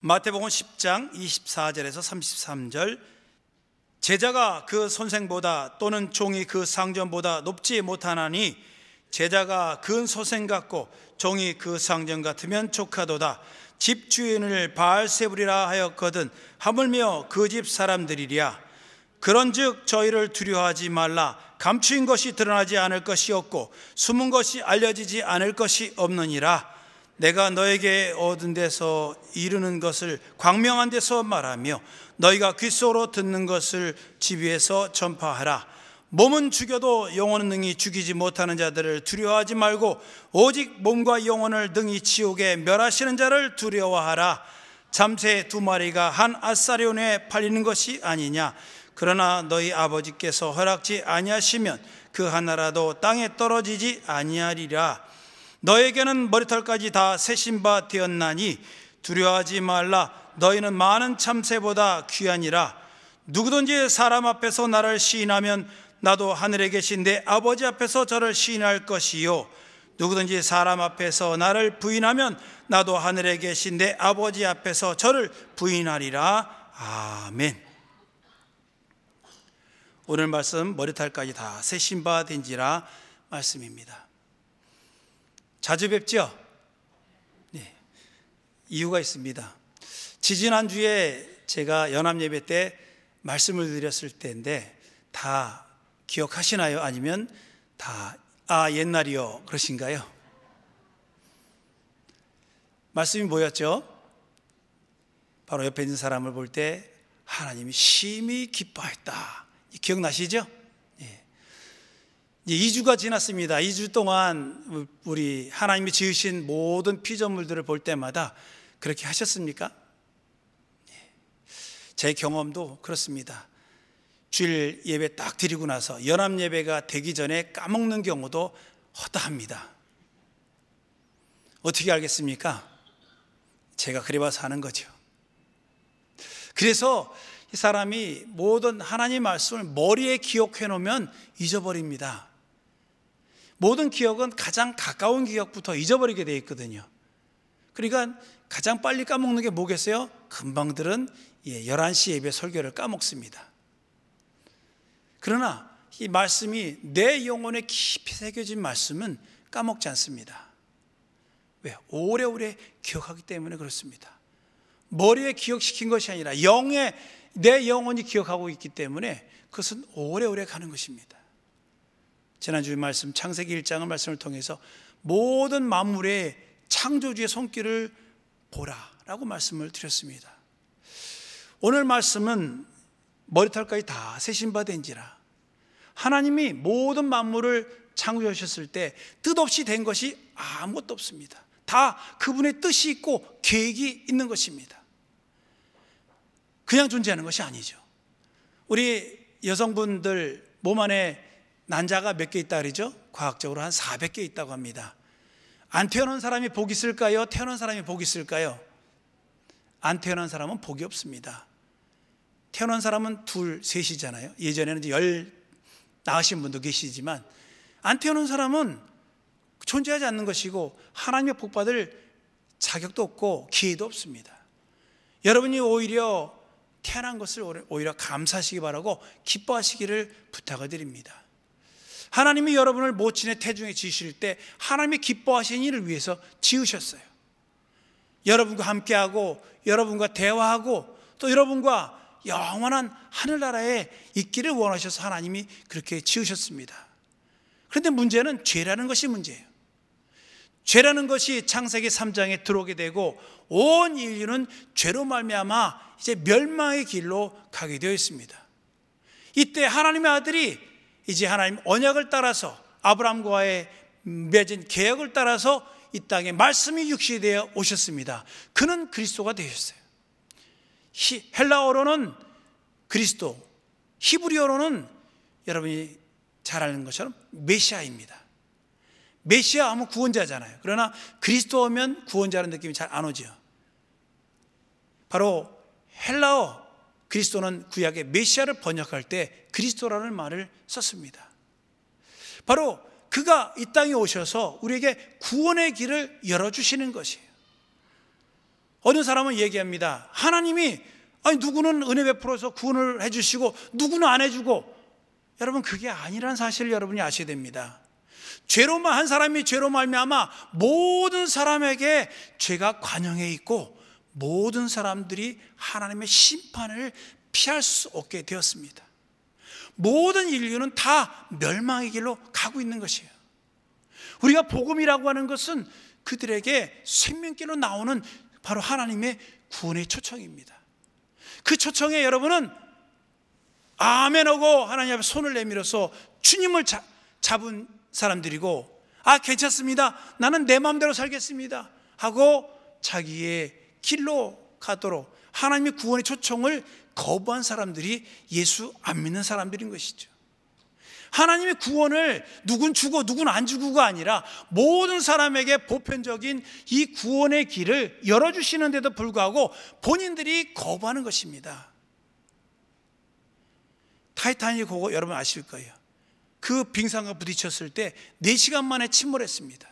마태복음 10장 24절에서 33절, 제자가 그 선생보다 또는 종이 그 상전보다 높지 못하나니 제자가 그 선생 같고 종이 그 상전 같으면 족하도다. 집 주인을 바알세불이라 하였거든 하물며 그 집 사람들이랴. 그런즉 저희를 두려워하지 말라. 감추인 것이 드러나지 않을 것이 없고 숨은 것이 알려지지 않을 것이 없느니라. 내가 너에게 얻은 데서 이르는 것을 광명한 데서 말하며 너희가 귓속으로 듣는 것을 집 위에서 전파하라. 몸은 죽여도 영혼은 능히 죽이지 못하는 자들을 두려워하지 말고 오직 몸과 영혼을 능히 지옥에 멸하시는 자를 두려워하라. 잠새 두 마리가 한 아사리온에 팔리는 것이 아니냐. 그러나 너희 아버지께서 허락지 아니하시면 그 하나라도 땅에 떨어지지 아니하리라. 너에게는 머리털까지 다 세신 바 되었나니 두려워하지 말라. 너희는 많은 참새보다 귀하니라. 누구든지 사람 앞에서 나를 시인하면 나도 하늘에 계신 내 아버지 앞에서 저를 시인할 것이요, 누구든지 사람 앞에서 나를 부인하면 나도 하늘에 계신 내 아버지 앞에서 저를 부인하리라. 아멘. 오늘 말씀 머리털까지 다 세신 바 된지라 말씀입니다. 자주 뵙죠? 네, 이유가 있습니다. 지지난주에 제가 연합예배 때 말씀을 드렸을 때인데 다 기억하시나요? 아니면 다 옛날이요 그러신가요? 말씀이 뭐였죠? 바로 옆에 있는 사람을 볼 때 하나님이 심히 기뻐했다. 기억나시죠? 예. 이제 2주가 지났습니다. 2주 동안 우리 하나님이 지으신 모든 피조물들을 볼 때마다 그렇게 하셨습니까? 예. 제 경험도 그렇습니다. 주일 예배 딱 드리고 나서 연합 예배가 되기 전에 까먹는 경우도 허다합니다. 어떻게 알겠습니까? 제가 그래 봐서 하는 거죠. 그래서 이 사람이 모든 하나님 말씀을 머리에 기억해 놓으면 잊어버립니다. 모든 기억은 가장 가까운 기억부터 잊어버리게 되어 있거든요. 그러니까 가장 빨리 까먹는 게 뭐겠어요? 금방들은 11시 예배 설교를 까먹습니다. 그러나 이 말씀이 내 영혼에 깊이 새겨진 말씀은 까먹지 않습니다. 왜? 오래오래 기억하기 때문에 그렇습니다. 머리에 기억시킨 것이 아니라 내 영혼이 기억하고 있기 때문에 그것은 오래오래 가는 것입니다. 지난주에 말씀 창세기 1장의 말씀을 통해서 모든 만물의 창조주의 손길을 보라라고 말씀을 드렸습니다. 오늘 말씀은 머리털까지 다 세신 바 된지라. 하나님이 모든 만물을 창조하셨을 때 뜻없이 된 것이 아무것도 없습니다. 다 그분의 뜻이 있고 계획이 있는 것입니다. 그냥 존재하는 것이 아니죠. 우리 여성분들 몸 안에 난자가 몇 개 있다 그러죠? 과학적으로 한 400개 있다고 합니다. 안 태어난 사람이 복이 있을까요? 태어난 사람이 복이 있을까요? 안 태어난 사람은 복이 없습니다. 태어난 사람은 둘, 셋이잖아요. 예전에는 10 낳으신 분도 계시지만 안 태어난 사람은 존재하지 않는 것이고 하나님의 복 받을 자격도 없고 기회도 없습니다. 여러분이 오히려 태어난 것을 오히려 감사하시기 바라고 기뻐하시기를 부탁을 드립니다. 하나님이 여러분을 모친의 태중에 지으실 때 하나님이 기뻐하시는 일을 위해서 지으셨어요. 여러분과 함께하고 여러분과 대화하고 또 여러분과 영원한 하늘나라에 있기를 원하셔서 하나님이 그렇게 지으셨습니다. 그런데 문제는 죄라는 것이 문제예요. 죄라는 것이 창세기 3장에 들어오게 되고 온 인류는 죄로 말미암아 이제 멸망의 길로 가게 되어 있습니다. 이때 하나님의 아들이 이제 하나님 언약을 따라서 아브라함과의 맺은 계약을 따라서 이 땅에 말씀이 육신되어 오셨습니다. 그는 그리스도가 되셨어요. 헬라어로는 그리스도, 히브리어로는 여러분이 잘 아는 것처럼 메시아입니다. 메시아 하면 구원자잖아요. 그러나 그리스도 하면 구원자라는 느낌이 잘 안 오죠. 바로 헬라어 그리스도는 구약의 메시아를 번역할 때 그리스도라는 말을 썼습니다. 바로 그가 이 땅에 오셔서 우리에게 구원의 길을 열어주시는 것이에요. 어느 사람은 얘기합니다. 하나님이 누구는 은혜 베풀어서 구원을 해주시고 누구는 안 해주고, 여러분 그게 아니란 사실을 여러분이 아셔야 됩니다. 죄로만 한 사람이 죄로 말미암아 모든 사람에게 죄가 관영해 있고 모든 사람들이 하나님의 심판을 피할 수 없게 되었습니다. 모든 인류는 다 멸망의 길로 가고 있는 것이에요. 우리가 복음이라고 하는 것은 그들에게 생명길로 나오는 바로 하나님의 구원의 초청입니다. 그 초청에 여러분은 아멘하고 하나님 앞에 손을 내밀어서 주님을 잡은 사람들이고, 괜찮습니다, 나는 내 마음대로 살겠습니다 하고 자기의 길로 가도록 하나님의 구원의 초청을 거부한 사람들이 예수 안 믿는 사람들인 것이죠. 하나님의 구원을 누군 주고 누군 안 주고가 아니라 모든 사람에게 보편적인 이 구원의 길을 열어주시는데도 불구하고 본인들이 거부하는 것입니다. 타이타닉 그거 여러분 아실 거예요. 그 빙상과 부딪혔을 때 4시간 만에 침몰했습니다.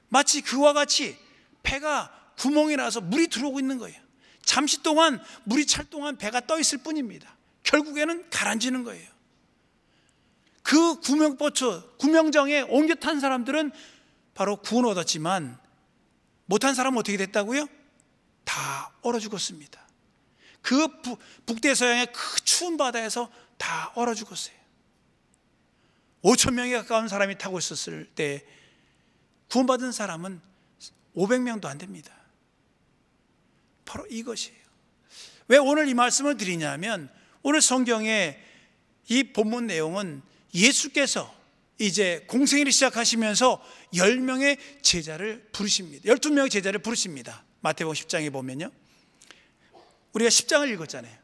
마치 그와 같이 배가 구멍이 나서 물이 들어오고 있는 거예요. 잠시 동안 물이 찰 동안 배가 떠 있을 뿐입니다. 결국에는 가라앉는 거예요. 그 구명정에 옮겨 탄 사람들은 바로 구원 얻었지만 못한 사람은 어떻게 됐다고요? 다 얼어 죽었습니다. 그 북대서양의 그 추운 바다에서 다 얼어 죽었어요. 5천 명에 가까운 사람이 타고 있었을 때 구원받은 사람은 500명도 안 됩니다. 바로 이것이에요. 왜 오늘 이 말씀을 드리냐면, 오늘 성경의 이 본문 내용은 예수께서 이제 공생애를 시작하시면서 10명의 제자를 부르십니다. 12명의 제자를 부르십니다. 마태복음 10장에 보면요, 우리가 10장을 읽었잖아요.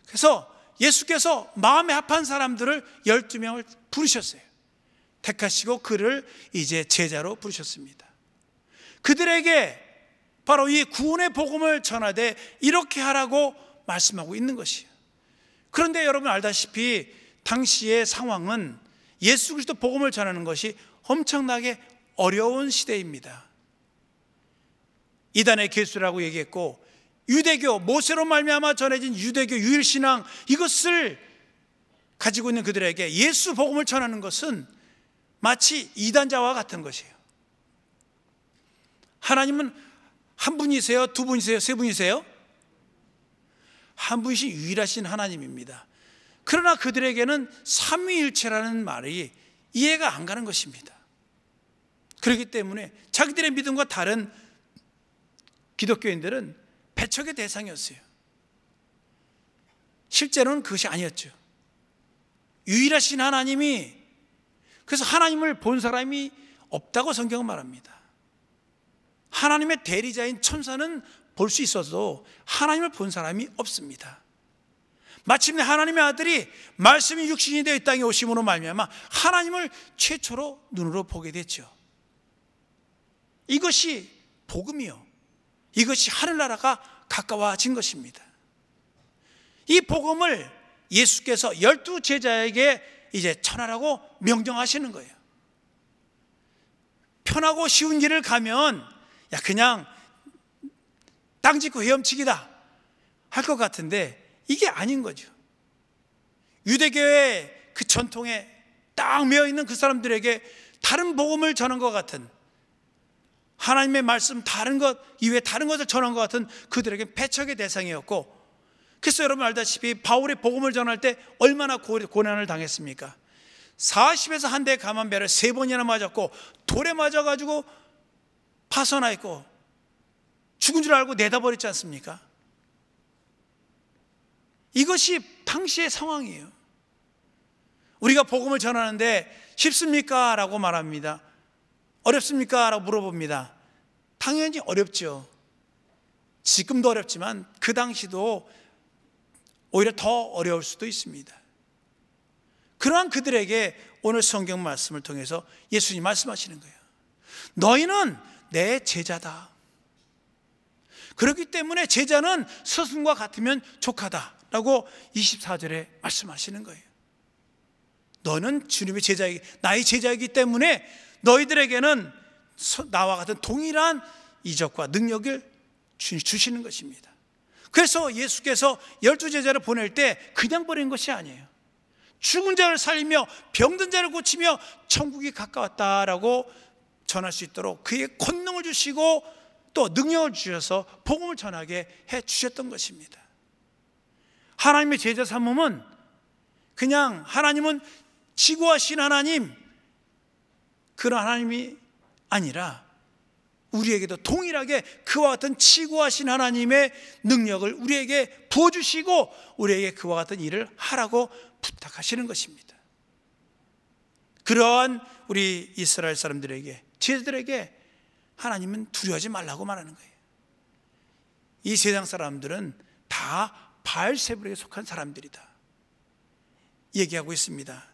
그래서 예수께서 마음에 합한 사람들을 12명을 부르셨어요. 택하시고 그를 이제 제자로 부르셨습니다. 그들에게 바로 이 구원의 복음을 전하되 이렇게 하라고 말씀하고 있는 것이에요. 그런데 여러분 알다시피 당시의 상황은 예수 그리스도 복음을 전하는 것이 엄청나게 어려운 시대입니다. 이단의 개수라고 얘기했고, 유대교, 모세로 말미암아 전해진 유대교 유일신앙, 이것을 가지고 있는 그들에게 예수 복음을 전하는 것은 마치 이단자와 같은 것이에요. 하나님은 한 분이세요? 두 분이세요? 세 분이세요? 한 분이신 유일하신 하나님입니다. 그러나 그들에게는 삼위일체라는 말이 이해가 안 가는 것입니다. 그렇기 때문에 자기들의 믿음과 다른 기독교인들은 배척의 대상이었어요. 실제로는 그것이 아니었죠. 유일하신 하나님이, 그래서 하나님을 본 사람이 없다고 성경은 말합니다. 하나님의 대리자인 천사는 볼 수 있어도 하나님을 본 사람이 없습니다. 마침내 하나님의 아들이 말씀이 육신이 되어 이 땅에 오심으로 말미암아 하나님을 최초로 눈으로 보게 됐죠. 이것이 복음이요, 이것이 하늘나라가 가까워진 것입니다. 이 복음을 예수께서 12 제자에게 이제 전하라고 명령하시는 거예요. 편하고 쉬운 길을 가면 그냥 땅 짚고 헤엄치기다 할 것 같은데 이게 아닌 거죠. 유대교의 그 전통에 딱 매여 있는 그 사람들에게 다른 복음을 전한 것 같은, 하나님의 말씀 다른 것 이외에 다른 것을 전한 것 같은 그들에게 배척의 대상이었고, 그래서 여러분 알다시피 바울이 복음을 전할 때 얼마나 고난을 당했습니까? 40에서 한 대의 감한배를 3번이나 맞았고 돌에 맞아가지고 파손나 있고 죽은 줄 알고 내다버렸지 않습니까? 이것이 당시의 상황이에요. 우리가 복음을 전하는데 쉽습니까? 라고 말합니다. 어렵습니까? 라고 물어봅니다. 당연히 어렵죠. 지금도 어렵지만 그 당시도 오히려 더 어려울 수도 있습니다. 그러한 그들에게 오늘 성경 말씀을 통해서 예수님 말씀하시는 거예요. 너희는 내 제자다. 그렇기 때문에 제자는 스승과 같으면 족하다라고 24절에 말씀하시는 거예요. 너는 주님의 나의 제자이기 때문에 너희들에게는 나와 같은 동일한 이적과 능력을 주시는 것입니다. 그래서 예수께서 12제자를 보낼 때 그냥 보낸 것이 아니에요. 죽은 자를 살리며 병든 자를 고치며 천국이 가까웠다라고 전할 수 있도록 그에게 권능을 주시고 또 능력을 주셔서 복음을 전하게 해 주셨던 것입니다. 하나님의 제자 삼음은 그냥 하나님은 지구하신 하나님, 그런 하나님이 아니라 우리에게도 동일하게 그와 같은 치구하신 하나님의 능력을 우리에게 부어주시고 우리에게 그와 같은 일을 하라고 부탁하시는 것입니다. 그러한 우리 이스라엘 사람들에게, 제자들에게 하나님은 두려워하지 말라고 말하는 거예요. 이 세상 사람들은 다 바알세불에게 속한 사람들이다 얘기하고 있습니다.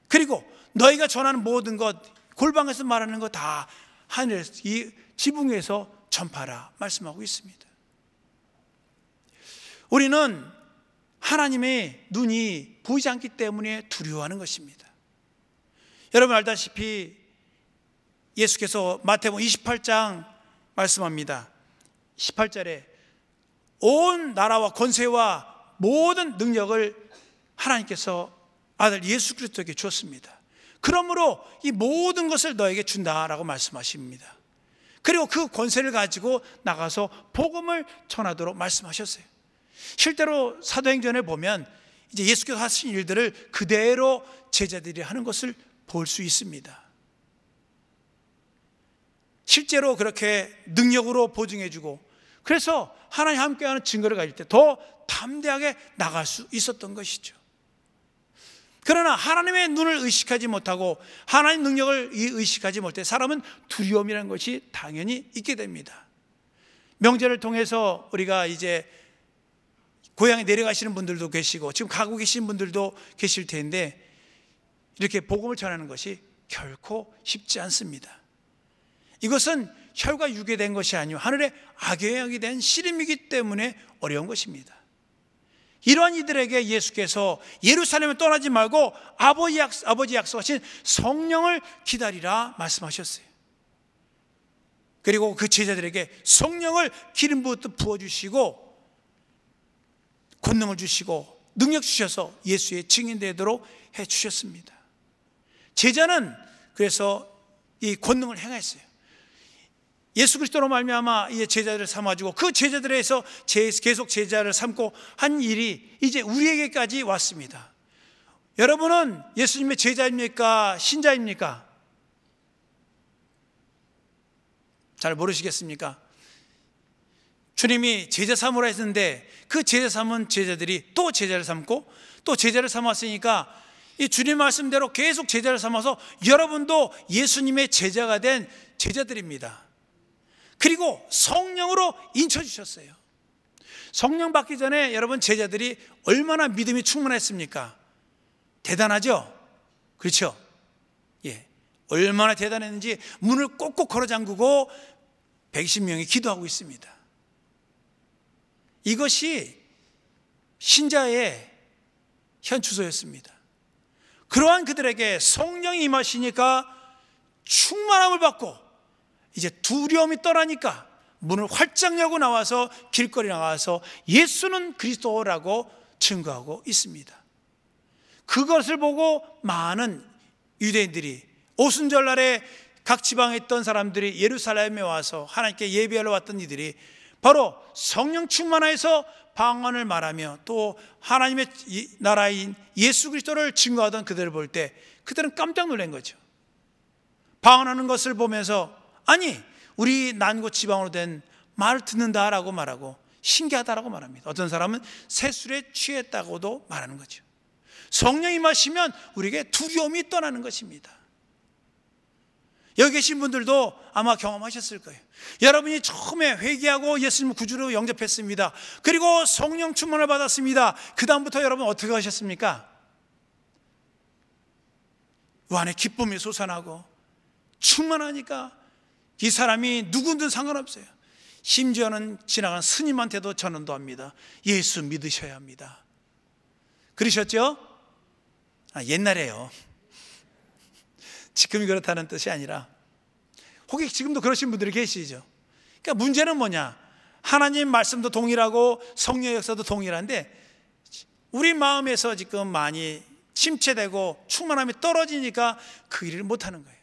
그리고 너희가 전하는 모든 것, 골방에서 말하는 것 다 하늘에서, 이 지붕 위에서 전파라 말씀하고 있습니다. 우리는 하나님의 눈이 보이지 않기 때문에 두려워하는 것입니다. 여러분 알다시피 예수께서 마태복음 28장 말씀합니다. 18절에 온 나라와 권세와 모든 능력을 하나님께서 아들 예수 그리스도에게 주었습니다. 그러므로 이 모든 것을 너에게 준다라고 말씀하십니다. 그리고 그 권세를 가지고 나가서 복음을 전하도록 말씀하셨어요. 실제로 사도행전에 보면 이제 예수께서 하신 일들을 그대로 제자들이 하는 것을 볼 수 있습니다. 실제로 그렇게 능력으로 보증해주고, 그래서 하나님 함께하는 증거를 가질 때 더 담대하게 나갈 수 있었던 것이죠. 그러나 하나님의 눈을 의식하지 못하고 하나님 능력을 의식하지 못해 사람은 두려움이라는 것이 당연히 있게 됩니다. 명절을 통해서 우리가 이제 고향에 내려가시는 분들도 계시고 지금 가고 계신 분들도 계실 텐데, 이렇게 복음을 전하는 것이 결코 쉽지 않습니다. 이것은 혈과 육에 된 것이 아니고 하늘의 악영이 된 씨름이기 때문에 어려운 것입니다. 이러한 이들에게 예수께서 예루살렘을 떠나지 말고 아버지 약속하신 성령을 기다리라 말씀하셨어요. 그리고 그 제자들에게 성령을 기름 부어주시고 권능을 주시고 능력 주셔서 예수의 증인되도록 해주셨습니다. 제자는 그래서 이 권능을 행했어요. 예수 그리스도로 말미암아 이 제자들을 삼아주고 그 제자들에서 계속 제자를 삼고 한 일이 이제 우리에게까지 왔습니다. 여러분은 예수님의 제자입니까? 신자입니까? 잘 모르시겠습니까? 주님이 제자 삼으라 했는데 그 제자 삼은 제자들이 또 제자를 삼고 또 제자를 삼았으니까 이 주님 말씀대로 계속 제자를 삼아서 여러분도 예수님의 제자가 된 제자들입니다. 그리고 성령으로 인쳐주셨어요. 성령 받기 전에 여러분 제자들이 얼마나 믿음이 충만했습니까? 대단하죠? 그렇죠? 예, 얼마나 대단했는지 문을 꼭꼭 걸어 잠그고 120명이 기도하고 있습니다. 이것이 신자의 현 주소였습니다. 그러한 그들에게 성령이 임하시니까 충만함을 받고 이제 두려움이 떠나니까 문을 활짝 열고 나와서 길거리 나와서 예수는 그리스도라고 증거하고 있습니다. 그것을 보고 많은 유대인들이 오순절날에 각 지방에 있던 사람들이 예루살렘에 와서 하나님께 예배하러 왔던 이들이 바로 성령 충만해서 방언을 말하며 또 하나님의 나라인 예수 그리스도를 증거하던 그들을 볼 때 그들은 깜짝 놀란 거죠. 방언하는 것을 보면서 아니 우리 난고 지방으로 된 말을 듣는다라고 말하고 신기하다라고 말합니다. 어떤 사람은 새술에 취했다고도 말하는 거죠. 성령이 임하시면 우리에게 두려움이 떠나는 것입니다. 여기 계신 분들도 아마 경험하셨을 거예요. 여러분이 처음에 회개하고 예수님을 구주로 영접했습니다. 그리고 성령 충만을 받았습니다. 그 다음부터 여러분 어떻게 하셨습니까? 그 안에 기쁨이 솟아나고 충만하니까 이 사람이 누구든 상관없어요. 심지어는 지나간 스님한테도 전언도 합니다. 예수 믿으셔야 합니다. 그러셨죠? 옛날에요. 지금이 그렇다는 뜻이 아니라 혹시 지금도 그러신 분들이 계시죠. 그러니까 문제는 뭐냐? 하나님 말씀도 동일하고 성령의 역사도 동일한데 우리 마음에서 지금 많이 침체되고 충만함이 떨어지니까 그 일을 못하는 거예요.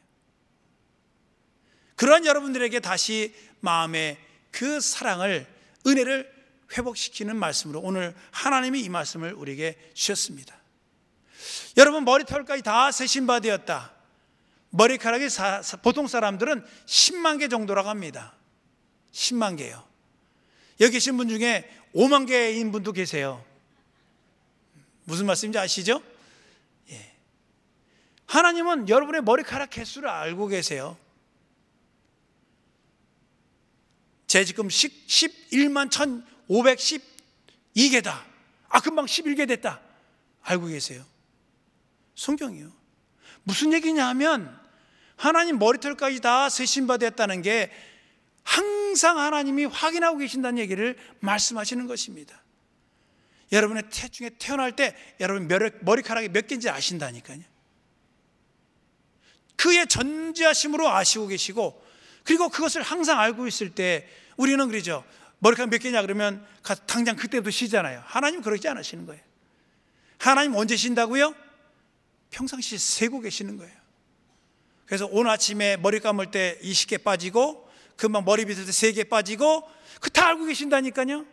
그러한 여러분들에게 다시 마음의 그 사랑을, 은혜를 회복시키는 말씀으로 오늘 하나님이 이 말씀을 우리에게 주셨습니다. 여러분, 머리털까지 다 세신바 되었다. 머리카락이 보통 사람들은 10만 개 정도라고 합니다. 10만 개요. 여기 계신 분 중에 5만 개인 분도 계세요. 무슨 말씀인지 아시죠? 예. 하나님은 여러분의 머리카락 개수를 알고 계세요. 제 지금 11만 1512개다. 금방 11개 됐다. 알고 계세요. 성경이요. 무슨 얘기냐 하면 하나님 머리털까지 다 세신바 됐다는 게 항상 하나님이 확인하고 계신다는 얘기를 말씀하시는 것입니다. 여러분의 태중에 태어날 때 여러분 머리카락이 몇 개인지 아신다니까요. 그의 전지하심으로 아시고 계시고, 그리고 그것을 항상 알고 있을 때 우리는 그러죠. 머리카락 몇 개냐 그러면 당장 그때도 쉬잖아요. 하나님 그러지 않으시는 거예요. 하나님 언제 쉰다고요? 평상시에 세고 계시는 거예요. 그래서 오늘 아침에 머리 감을 때 20개 빠지고, 금방 머리 빗을 때 3개 빠지고, 그 다 알고 계신다니까요.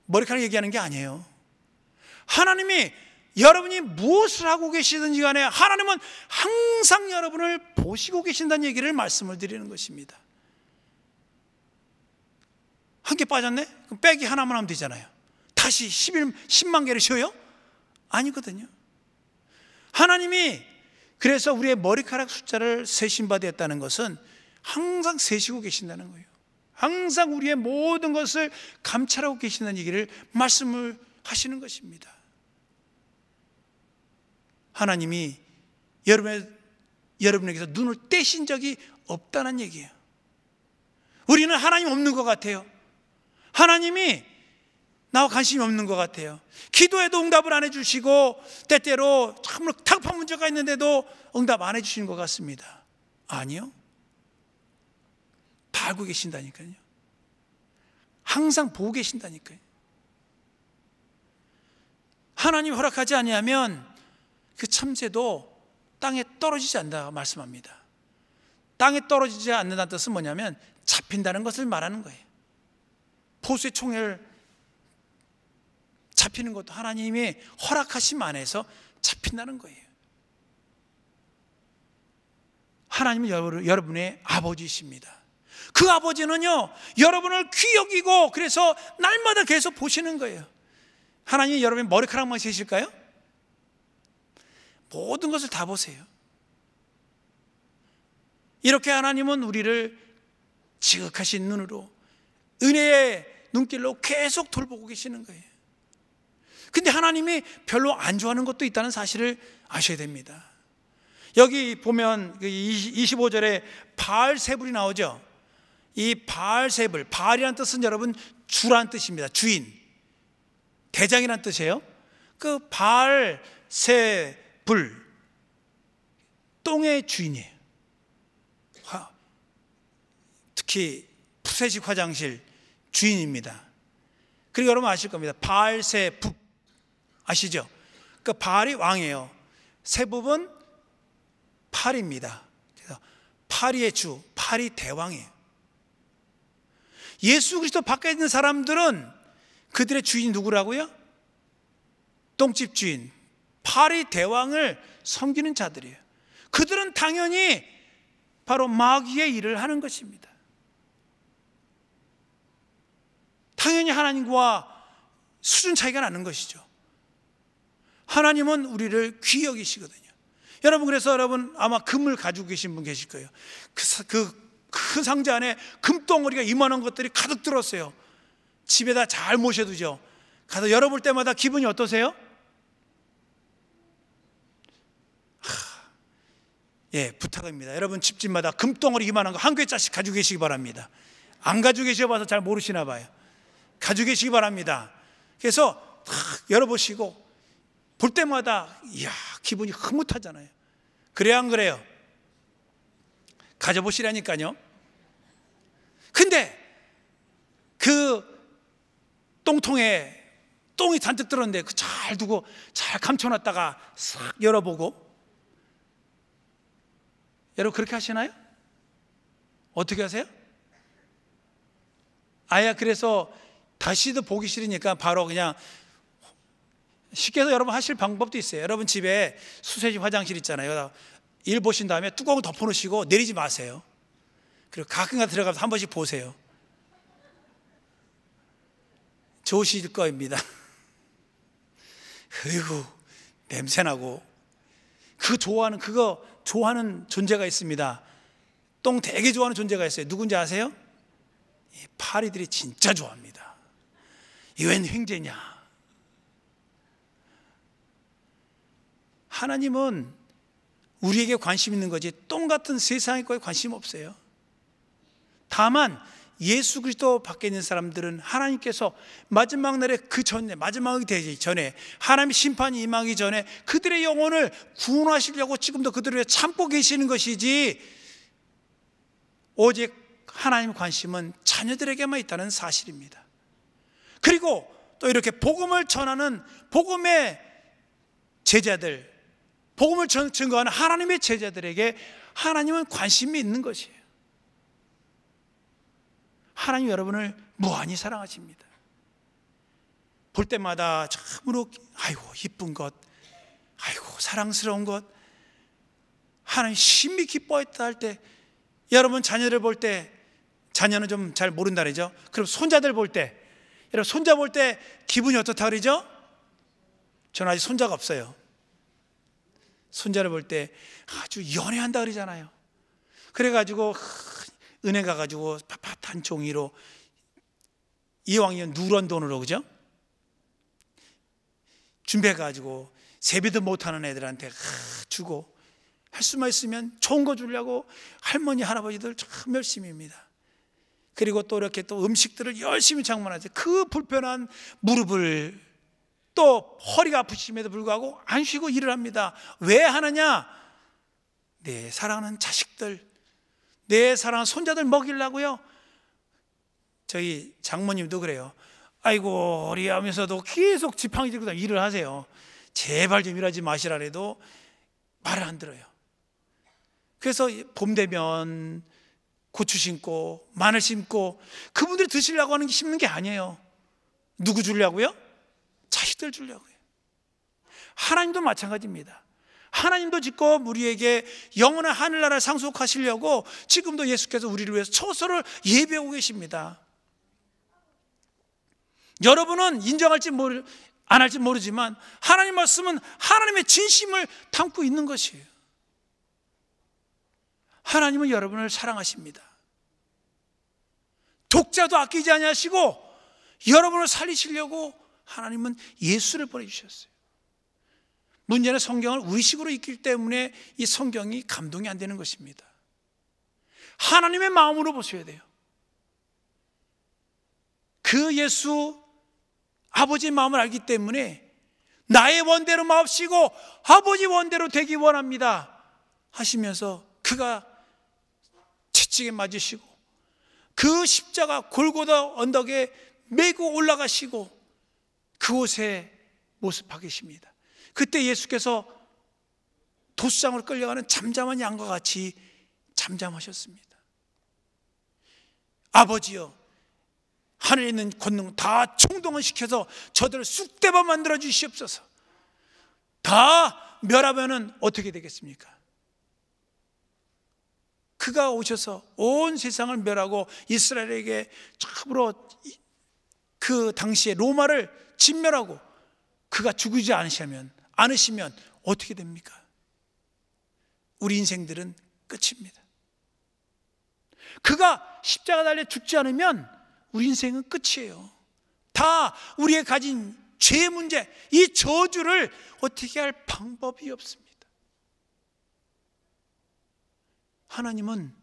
머리카락 얘기하는 게 아니에요. 하나님이 여러분이 무엇을 하고 계시든지 간에 하나님은 항상 여러분을 보시고 계신다는 얘기를 말씀을 드리는 것입니다. 한 개 빠졌네? 그럼 빼기 하나만 하면 되잖아요. 다시 10만 개를 쉬어요? 아니거든요. 하나님이 그래서 우리의 머리카락 숫자를 세신바 되었다는 것은 항상 세시고 계신다는 거예요. 항상 우리의 모든 것을 감찰하고 계신다는 얘기를 말씀을 하시는 것입니다. 하나님이 여러분에게서 눈을 떼신 적이 없다는 얘기예요. 우리는 하나님 없는 것 같아요. 하나님이 나와 관심이 없는 것 같아요. 기도에도 응답을 안 해주시고, 때때로 참으로 다급한 문제가 있는데도 응답 안 해주시는 것 같습니다. 아니요, 다 알고 계신다니까요. 항상 보고 계신다니까요. 하나님 허락하지 아니하면 그 참새도 땅에 떨어지지 않는다 말씀합니다. 땅에 떨어지지 않는다는 뜻은 뭐냐면 잡힌다는 것을 말하는 거예요. 포수의 총을 잡히는 것도 하나님이 허락하심 안에서 잡힌다는 거예요. 하나님은 여러분의 아버지이십니다. 그 아버지는요, 여러분을 귀히 여기고, 그래서 날마다 계속 보시는 거예요. 하나님이 여러분의 머리카락만 세실까요? 모든 것을 다 보세요. 이렇게 하나님은 우리를 지극하신 눈으로, 은혜의 눈길로 계속 돌보고 계시는 거예요. 근데 하나님이 별로 안 좋아하는 것도 있다는 사실을 아셔야 됩니다. 여기 보면 25절에 바알세불이 나오죠. 이 바알세불, 바알이라는 뜻은 여러분 주란 뜻입니다. 주인, 대장이란 뜻이에요. 그 바알세불, 똥의 주인이에요. 특히 푸세식 화장실 주인입니다. 그리고 여러분 아실 겁니다. 바알세북 아시죠? 그 바알이 왕이에요. 세북은 파리입니다. 그래서 파리의 주, 파리 대왕이에요. 예수 그리스도 밖에 있는 사람들은 그들의 주인이 누구라고요? 똥집 주인, 파리 대왕을 섬기는 자들이에요. 그들은 당연히 바로 마귀의 일을 하는 것입니다. 당연히 하나님과 수준 차이가 나는 것이죠. 하나님은 우리를 귀히 여기시거든요. 여러분, 그래서 여러분 아마 금을 가지고 계신 분 계실 거예요. 그 큰 상자 안에 금덩어리가 이만한 것들이 가득 들었어요. 집에다 잘 모셔두죠. 가서 열어볼 때마다 기분이 어떠세요? 예, 부탁입니다. 여러분 집집마다 금덩어리 이만한 거 한 괴짜씩 가지고 계시기 바랍니다. 안 가지고 계셔봐서 잘 모르시나 봐요. 가지고 계시기 바랍니다. 그래서 탁 열어보시고 볼 때마다 이야, 기분이 흐뭇하잖아요. 그래요, 안 그래요? 가져보시라니까요. 근데 그 똥통에 똥이 잔뜩 들었는데 그 잘 두고 잘 감춰놨다가 싹 열어보고, 여러분 그렇게 하시나요? 어떻게 하세요? 아예 그래서 다시도 보기 싫으니까 바로 그냥 쉽게 해서 여러분 하실 방법도 있어요. 여러분 집에 수세지 화장실 있잖아요. 일 보신 다음에 뚜껑을 덮어놓으시고 내리지 마세요. 그리고 가끔가다 들어가서 한 번씩 보세요. 좋으실 거입니다. 어이구, 냄새나고. 그거 좋아하는 존재가 있습니다. 똥 되게 좋아하는 존재가 있어요. 누군지 아세요? 이 파리들이 진짜 좋아합니다. 이 웬 횡재냐. 하나님은 우리에게 관심 있는 거지 똥 같은 세상의 거에 관심 없어요. 다만 예수 그리스도 밖에 있는 사람들은 하나님께서 마지막 날에 그 전에, 마지막이 되기 전에, 하나님의 심판이 임하기 전에 그들의 영혼을 구원하시려고 지금도 그들을 위해 참고 계시는 것이지, 오직 하나님의 관심은 자녀들에게만 있다는 사실입니다. 그리고 또 이렇게 복음을 전하는 복음의 제자들, 복음을 증거하는 하나님의 제자들에게 하나님은 관심이 있는 것이에요. 하나님 여러분을 무한히 사랑하십니다. 볼 때마다 참으로 아이고 이쁜 것, 아이고 사랑스러운 것, 하나님 심히 기뻐했다 할 때, 여러분 자녀를 볼 때, 자녀는 좀 잘 모른다 그러죠. 그럼 손자들 볼 때, 여러분 손자 볼 때 기분이 어떻다 그러죠? 저는 아직 손자가 없어요. 손자를 볼 때 아주 연애한다 그러잖아요. 그래가지고 은행 가가지고 빳빳한 종이로, 이왕이면 누런 돈으로, 그죠? 준비해가지고 세비도 못하는 애들한테 주고, 할 수만 있으면 좋은 거 주려고 할머니 할아버지들 참 열심히입니다. 그리고 또 이렇게 또 음식들을 열심히 장만하죠. 그 불편한 무릎을, 또 허리가 아프심에도 불구하고 안 쉬고 일을 합니다. 왜 하느냐? 내 사랑하는 자식들, 내 사랑하는 손자들 먹이려고요. 저희 장모님도 그래요. 아이고 우리 하면서도 계속 지팡이 들고 일을 하세요. 제발 좀 일하지 마시라 해도 말을 안 들어요. 그래서 봄 되면 고추 심고 마늘 심고, 그분들이 드시려고 하는 게 심는 게 아니에요. 누구 주려고요? 자식들 주려고요. 하나님도 마찬가지입니다. 하나님도 지금 우리에게 영원한 하늘나라를 상속하시려고 지금도 예수께서 우리를 위해서 처소를 예배하고 계십니다. 여러분은 인정할지 안 할지 모르지만 하나님 말씀은 하나님의 진심을 담고 있는 것이에요. 하나님은 여러분을 사랑하십니다. 독자도 아끼지 아니하시고 여러분을 살리시려고 하나님은 예수를 보내주셨어요. 문제는 성경을 의식으로 읽기 때문에 이 성경이 감동이 안 되는 것입니다. 하나님의 마음으로 보셔야 돼요. 그 예수, 아버지의 마음을 알기 때문에 나의 원대로 마옵시고 아버지 원대로 되기 원합니다 하시면서 그가 채찍에 맞으시고 그 십자가 골고다 언덕에 메고 올라가시고 그곳에 모습하 계십니다. 그때 예수께서 도수장으로 끌려가는 잠잠한 양과 같이 잠잠하셨습니다. 아버지여, 하늘에 있는 권능 다 총동원 시켜서 저들을 쑥대밭 만들어 주시옵소서. 다 멸하면은 어떻게 되겠습니까? 그가 오셔서 온 세상을 멸하고 이스라엘에게 참으로 그 당시에 로마를 진멸하고 그가 죽이지 않으시면 어떻게 됩니까? 우리 인생들은 끝입니다. 그가 십자가 달려 죽지 않으면 우리 인생은 끝이에요. 다 우리의 가진 죄의 문제, 이 저주를 어떻게 할 방법이 없습니다. 하나님은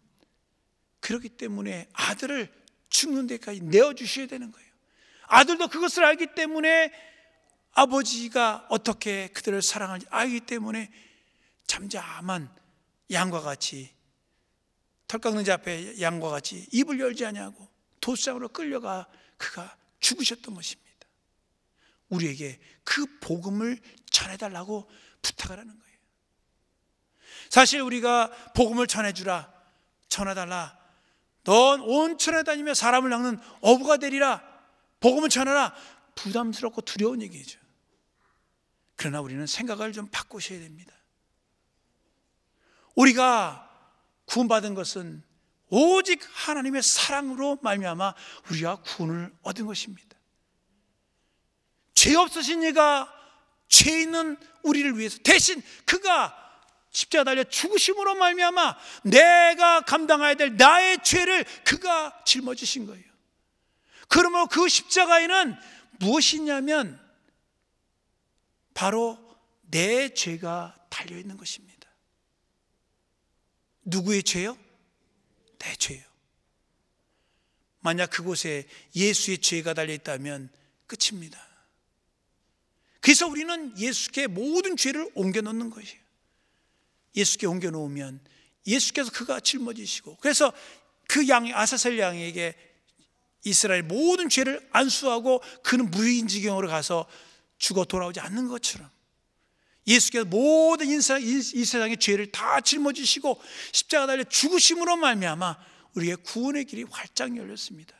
그렇기 때문에 아들을 죽는 데까지 내어주셔야 되는 거예요. 아들도 그것을 알기 때문에, 아버지가 어떻게 그들을 사랑하는지 알기 때문에 잠잠한 양과 같이 털 깎는 자 앞에 양과 같이 입을 열지 아니하고 도수장으로 끌려가 그가 죽으셨던 것입니다. 우리에게 그 복음을 전해달라고 부탁을 하는 거예요. 사실 우리가 복음을 전해주라, 전해달라, 넌 온천에 다니며 사람을 낚는 어부가 되리라, 복음을 전하라, 부담스럽고 두려운 얘기죠. 그러나 우리는 생각을 좀 바꾸셔야 됩니다. 우리가 구원받은 것은 오직 하나님의 사랑으로 말미암아 우리가 구원을 얻은 것입니다. 죄 없으신 이가 죄 있는 우리를 위해서 대신 그가 십자가 달려 죽으심으로 말미암아 내가 감당해야 될 나의 죄를 그가 짊어지신 거예요. 그러므로 그 십자가에는 무엇이냐면 바로 내 죄가 달려있는 것입니다. 누구의 죄요? 내 죄요. 만약 그곳에 예수의 죄가 달려있다면 끝입니다. 그래서 우리는 예수께 모든 죄를 옮겨놓는 것이에요. 예수께 옮겨놓으면 예수께서 그가 짊어지시고, 그래서 그 양 아사셀 양에게 이스라엘 모든 죄를 안수하고 그는 무인 지경으로 가서 죽어 돌아오지 않는 것처럼 예수께서 모든 이 세상의 죄를 다 짊어지시고 십자가 달려 죽으심으로 말미암아 우리의 구원의 길이 활짝 열렸습니다.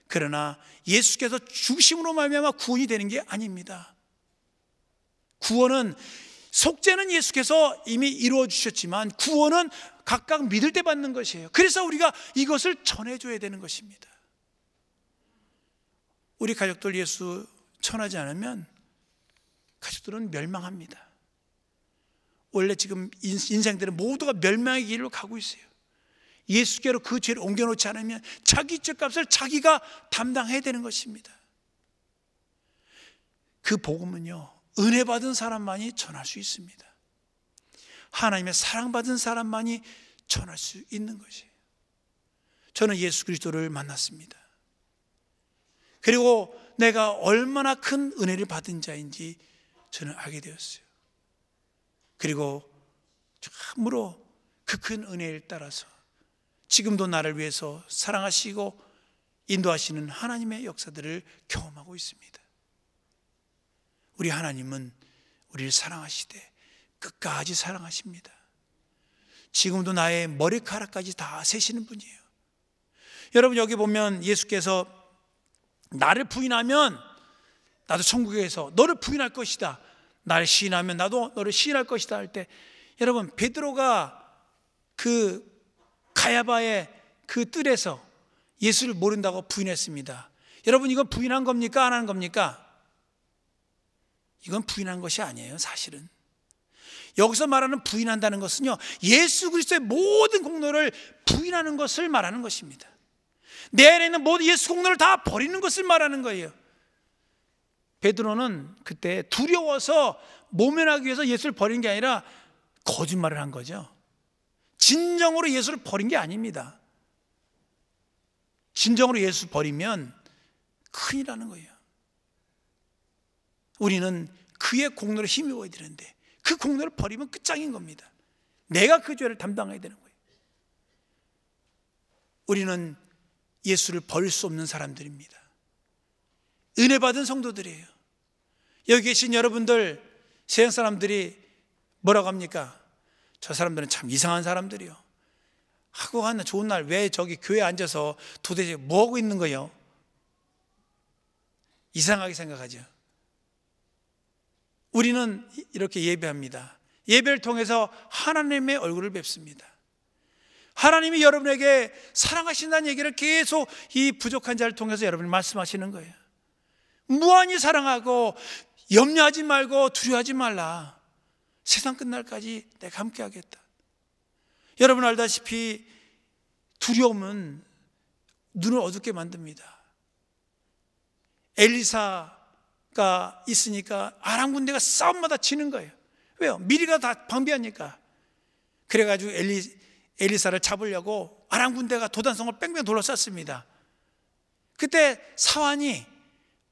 그러나 예수께서 죽으심으로 말미암아 구원이 되는 게 아닙니다. 구원은, 속죄는 예수께서 이미 이루어 주셨지만 구원은 각각 믿을 때 받는 것이에요. 그래서 우리가 이것을 전해줘야 되는 것입니다. 우리 가족들 예수 전하지 않으면 가족들은 멸망합니다. 원래 지금 인생들은 모두가 멸망의 길로 가고 있어요. 예수께로 그 죄를 옮겨놓지 않으면 자기 죄값을 자기가 담당해야 되는 것입니다. 그 복음은요, 은혜 받은 사람만이 전할 수 있습니다. 하나님의 사랑받은 사람만이 전할 수 있는 것이에요. 저는 예수 그리스도를 만났습니다. 그리고 내가 얼마나 큰 은혜를 받은 자인지 저는 알게 되었어요. 그리고 참으로 그 큰 은혜를 따라서 지금도 나를 위해서 사랑하시고 인도하시는 하나님의 역사들을 경험하고 있습니다. 우리 하나님은 우리를 사랑하시되 끝까지 사랑하십니다. 지금도 나의 머리카락까지 다 세시는 분이에요. 여러분, 여기 보면 예수께서 나를 부인하면 나도 천국에서 너를 부인할 것이다, 나를 시인하면 나도 너를 시인할 것이다 할 때, 여러분, 베드로가 그 가야바의 그 뜰에서 예수를 모른다고 부인했습니다. 여러분, 이건 부인한 겁니까? 안 한 겁니까? 이건 부인한 것이 아니에요. 사실은 여기서 말하는 부인한다는 것은요, 예수 그리스도의 모든 공로를 부인하는 것을 말하는 것입니다. 내 안에 있는 모든 예수 공로를 다 버리는 것을 말하는 거예요. 베드로는 그때 두려워서 모면하기 위해서 예수를 버린 게 아니라 거짓말을 한 거죠. 진정으로 예수를 버린 게 아닙니다. 진정으로 예수 버리면 큰일 나는 거예요. 우리는 그의 공로를 힘입어야 되는데 그 공로를 버리면 끝장인 겁니다. 내가 그 죄를 담당해야 되는 거예요. 우리는 예수를 버릴 수 없는 사람들입니다. 은혜 받은 성도들이에요. 여기 계신 여러분들, 세상 사람들이 뭐라고 합니까? 저 사람들은 참 이상한 사람들이요, 하고 하는 좋은 날 왜 저기 교회에 앉아서 도대체 뭐하고 있는 거예요? 이상하게 생각하죠. 우리는 이렇게 예배합니다. 예배를 통해서 하나님의 얼굴을 뵙습니다. 하나님이 여러분에게 사랑하신다는 얘기를 계속 이 부족한 자를 통해서 여러분이 말씀하시는 거예요. 무한히 사랑하고 염려하지 말고 두려워하지 말라. 세상 끝날까지 내가 함께 하겠다. 여러분 알다시피 두려움은 눈을 어둡게 만듭니다. 엘리사가 있으니까 아람 군대가 싸움마다 지는 거예요. 왜요? 미리가 다 방비하니까. 그래가지고 엘리사를 잡으려고 아람 군대가 도단성을 뺑뺑 둘러쌌습니다. 그때 사환이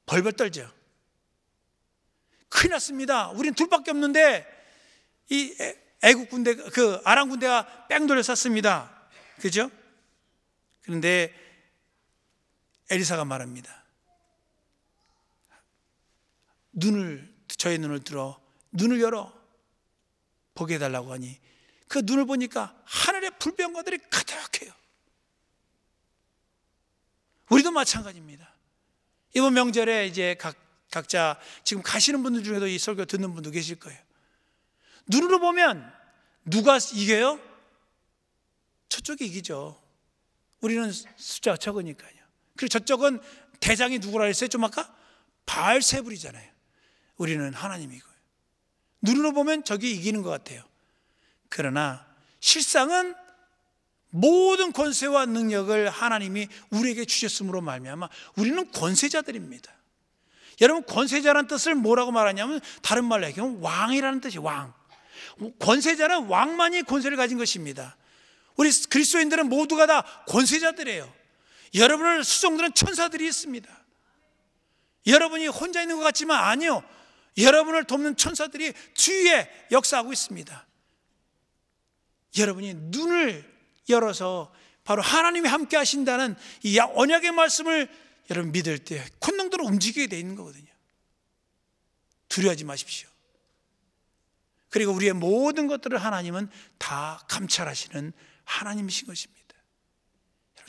벌벌 떨죠. 큰일 났습니다. 우린 둘밖에 없는데 이 애국 군대, 그 아람 군대가 뺑 둘러쌌습니다. 그죠? 그런데 엘리사가 말합니다. 저의 눈을 들어 눈을 열어 보게 해달라고 하니 그 눈을 보니까 하늘에 불병거들이 가득해요. 우리도 마찬가지입니다. 이번 명절에 이제 각자 지금 가시는 분들 중에도 이 설교 듣는 분도 계실 거예요. 눈으로 보면 누가 이겨요? 저쪽이 이기죠. 우리는 숫자가 적으니까요. 그리고 저쪽은 대장이 누구라 했어요? 좀 아까? 바알세불이잖아요. 우리는 하나님이고요. 눈으로 보면 저기 이기는 것 같아요. 그러나 실상은 모든 권세와 능력을 하나님이 우리에게 주셨음으로 말미암아 우리는 권세자들입니다. 여러분, 권세자라는 뜻을 뭐라고 말하냐면 다른 말로 얘기하면 왕이라는 뜻이에요. 왕. 권세자는 왕만이 권세를 가진 것입니다. 우리 그리스도인들은 모두가 다 권세자들이에요. 여러분을 수종드는 천사들이 있습니다. 여러분이 혼자 있는 것 같지만 아니요, 여러분을 돕는 천사들이 주위에 역사하고 있습니다. 여러분이 눈을 열어서 바로 하나님이 함께 하신다는 이 언약의 말씀을 여러분 믿을 때 권능들은 움직이게 돼 있는 거거든요. 두려워하지 마십시오. 그리고 우리의 모든 것들을 하나님은 다 감찰하시는 하나님이신 것입니다.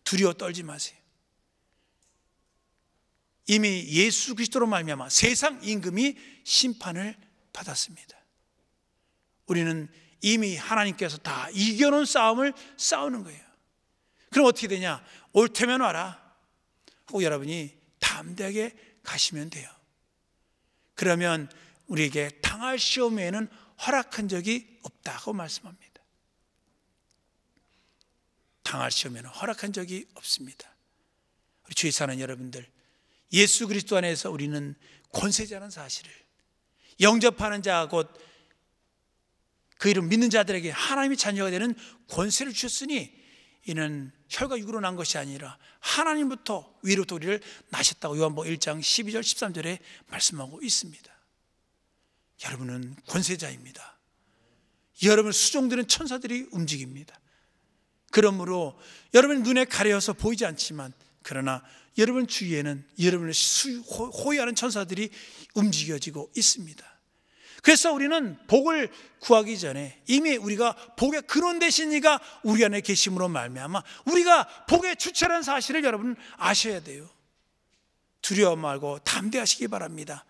두려워 떨지 마세요. 이미 예수 그리스도로 말미암아 세상 임금이 심판을 받았습니다. 우리는 이미 하나님께서 다 이겨놓은 싸움을 싸우는 거예요. 그럼 어떻게 되냐? 올 테면 와라 하고 여러분이 담대하게 가시면 돼요. 그러면 우리에게 당할 시험에는 허락한 적이 없다고 말씀합니다. 당할 시험에는 허락한 적이 없습니다. 우리 주위 사는 여러분들, 예수 그리스도 안에서 우리는 권세자라는 사실을, 영접하는 자 곧 그 이름 믿는 자들에게 하나님의 자녀가 되는 권세를 주셨으니 이는 혈과 육으로 난 것이 아니라 하나님부터 위로부터 우리를 나셨다고 요한복음 1장 12절 13절에 말씀하고 있습니다. 여러분은 권세자입니다. 여러분을 수종드는 천사들이 움직입니다. 그러므로 여러분 눈에 가려서 보이지 않지만 그러나 여러분 주위에는 여러분을 호위하는 천사들이 움직여지고 있습니다. 그래서 우리는 복을 구하기 전에 이미 우리가 복의 근원 되신 이가 우리 안에 계심으로 말미암아 우리가 복의 주체라는 사실을 여러분 아셔야 돼요. 두려워 말고 담대하시기 바랍니다.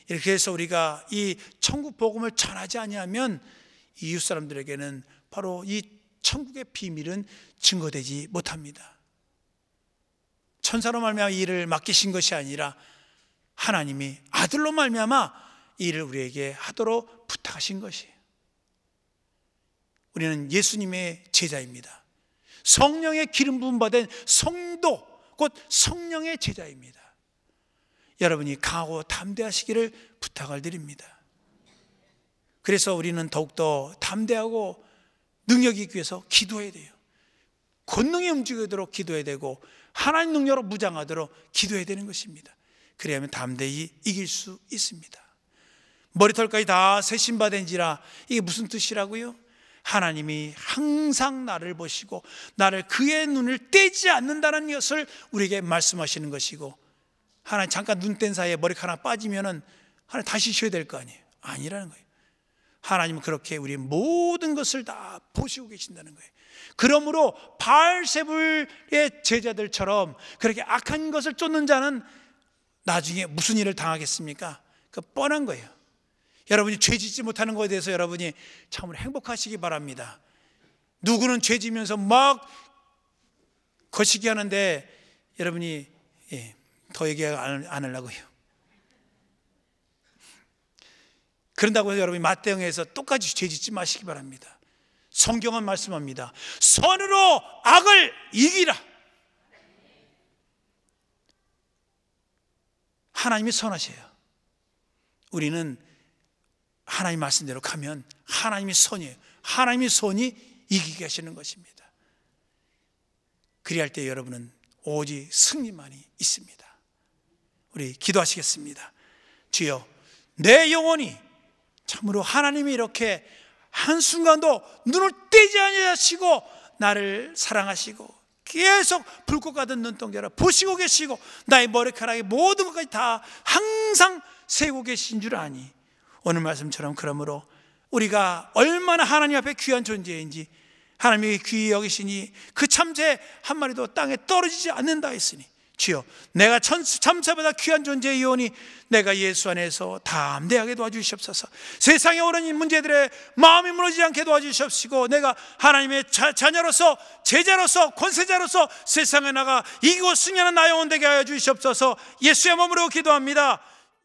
이렇게 해서 우리가 이 천국 복음을 전하지 아니하면 이웃 사람들에게는 바로 이 천국의 비밀은 증거되지 못합니다. 천사로 말미암아 이 일을 맡기신 것이 아니라 하나님이 아들로 말미암아 이 일을 우리에게 하도록 부탁하신 것이에요. 우리는 예수님의 제자입니다. 성령의 기름 부음 받은 성도 곧 성령의 제자입니다. 여러분이 강하고 담대하시기를 부탁을 드립니다. 그래서 우리는 더욱더 담대하고 능력이 있기 위해서 기도해야 돼요. 권능이 움직이도록 기도해야 되고 하나님 능력으로 무장하도록 기도해야 되는 것입니다. 그래야만 담대히 이길 수 있습니다. 머리털까지 다 세심받은지라, 이게 무슨 뜻이라고요? 하나님이 항상 나를 보시고 나를 그의 눈을 떼지 않는다는 것을 우리에게 말씀하시는 것이고, 하나님 잠깐 눈 뗀 사이에 머리카락 하나 빠지면은 하나님 다시 쉬어야 될 거 아니에요. 아니라는 거예요. 하나님은 그렇게 우리 모든 것을 다 보시고 계신다는 거예요. 그러므로 바알세불의 제자들처럼 그렇게 악한 것을 쫓는 자는 나중에 무슨 일을 당하겠습니까? 그 뻔한 거예요. 여러분이 죄 짓지 못하는 것에 대해서 여러분이 참으로 행복하시기 바랍니다. 누구는 죄 지면서 막 거시기 하는데 여러분이 더 얘기 안 하려고요. 그런다고 해서 여러분이 맞대응해서 똑같이 죄 짓지 마시기 바랍니다. 성경은 말씀합니다. 선으로 악을 이기라. 하나님이 선하셔요. 우리는 하나님 말씀대로 가면 하나님이 선이에요. 하나님이 선이 이기게 하시는 것입니다. 그리할 때 여러분은 오직 승리만이 있습니다. 우리 기도하시겠습니다. 주여, 내 영혼이 참으로 하나님이 이렇게 한순간도 눈을 떼지 아니하시고 나를 사랑하시고 계속 불꽃 같은 눈동자로 보시고 계시고 나의 머리카락의 모든 것까지 다 항상 세고 계신 줄 아니. 오늘 말씀처럼 그러므로 우리가 얼마나 하나님 앞에 귀한 존재인지 하나님이 귀히 여기시니 그 참새 한 마리도 땅에 떨어지지 않는다 했으니 주여, 내가 참새보다 귀한 존재이오니 내가 예수 안에서 담대하게 도와주시옵소서. 세상에 오는 이 문제들에 마음이 무너지지 않게 도와주시옵시고 내가 하나님의 자녀로서 제자로서 권세자로서 세상에 나가 이기고 승리하는 나의 영혼 되게 하여 주시옵소서. 예수의 몸으로 기도합니다.